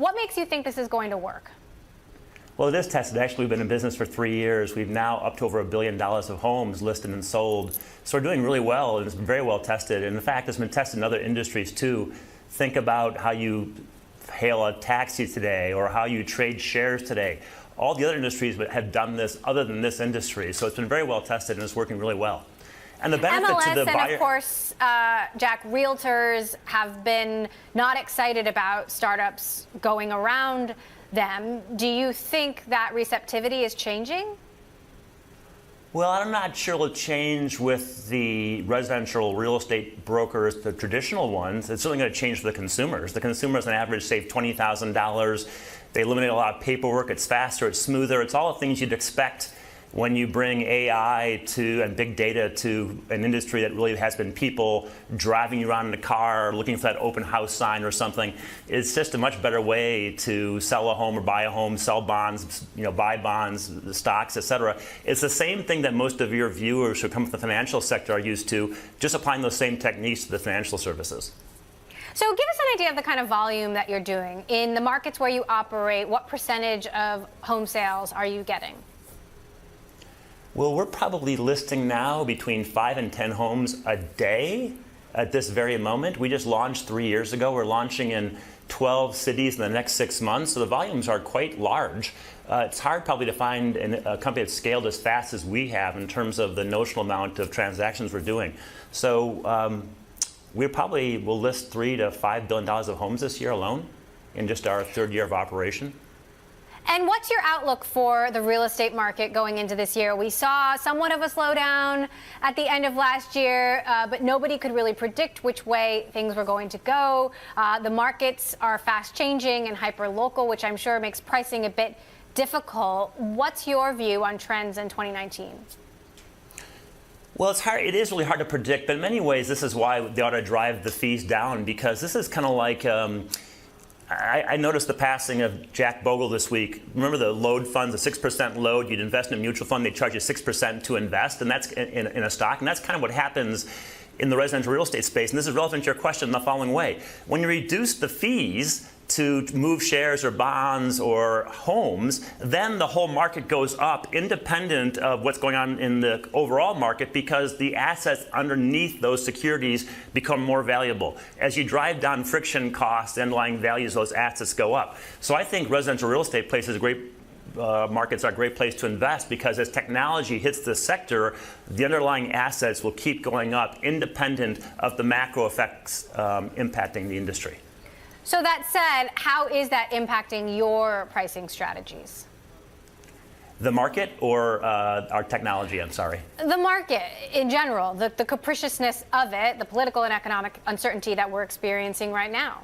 What makes you think this is going to work? Well, it is tested. Actually, we've been in business for 3 years. We've now up to over $1 billion of homes listed and sold. So we're doing really well, and it's been very well tested. And in fact, it's been tested in other industries too. Think about how you hail a taxi today or how you trade shares today. All the other industries have done this other than this industry. So it's been very well tested, and it's working really well. And the benefit MLS to the buyer... and, of course, Jack, realtors have been not excited about startups going around them. Do you think that receptivity is changing? Well, I'm not sure it'll change with the residential real estate brokers, the traditional ones. It's certainly going to change for the consumers. The consumers, on average, save $20,000. They eliminate a lot of paperwork. It's faster. It's smoother. It's all the things you'd expect when you bring AI and big data to an industry that really has been people driving you around in a car, looking for that open house sign or something. It's just a much better way to sell a home or buy a home, sell bonds, buy bonds, stocks, etc. It's the same thing that most of your viewers who come from the financial sector are used to, just applying those same techniques to the financial services. So give us an idea of the kind of volume that you're doing. In the markets where you operate, what percentage of home sales are you getting? Well, we're probably listing now between 5 and 10 homes a day at this very moment. We just launched 3 years ago. We're launching in 12 cities in the next 6 months, so the volumes are quite large. It's hard probably to find a company that's scaled as fast as we have in terms of the notional amount of transactions we're doing. So we probably will list $3 to $5 billion of homes this year alone in just our 3rd year of operation. And what's your outlook for the real estate market going into this year? We saw somewhat of a slowdown at the end of last year, but nobody could really predict which way things were going to go. The markets are fast changing and hyper-local, which I'm sure makes pricing a bit difficult. What's your view on trends in 2019? Well, it's hard. It is really hard to predict, but in many ways, this is why they ought to drive the fees down, because this is kind of like I noticed the passing of Jack Bogle this week. Remember the load funds, the 6% load? You'd invest in a mutual fund, they charge you 6% to invest, and that's in a stock. And that's kind of what happens in the residential real estate space. And this is relevant to your question in the following way. When you reduce the fees to move shares or bonds or homes, then the whole market goes up independent of what's going on in the overall market, because the assets underneath those securities become more valuable. As you drive down friction costs, the underlying values of those assets go up. So I think residential real estate places great markets are a great place to invest, because as technology hits the sector, the underlying assets will keep going up independent of the macro effects impacting the industry. So that said, how is that impacting your pricing strategies? The market or our technology, I'm sorry? The market in general, the capriciousness of it, the political and economic uncertainty that we're experiencing right now.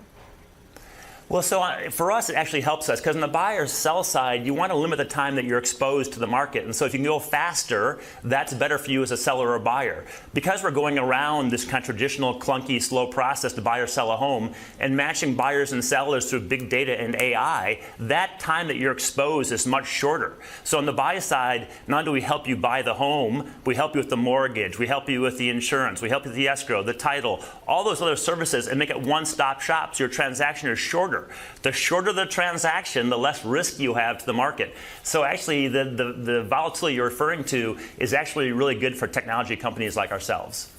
Well, so for us, it actually helps us, because on the buyer sell side, you want to limit the time that you're exposed to the market. And so if you can go faster, that's better for you as a seller or buyer. Because we're going around this kind of traditional, clunky, slow process to buy or sell a home and matching buyers and sellers through big data and AI, that time that you're exposed is much shorter. So on the buy side, not only do we help you buy the home, we help you with the mortgage, we help you with the insurance, we help you with the escrow, the title, all those other services, and make it one-stop shop so your transaction is shorter. The shorter the transaction, the less risk you have to the market. So actually, the volatility you're referring to is actually really good for technology companies like ourselves.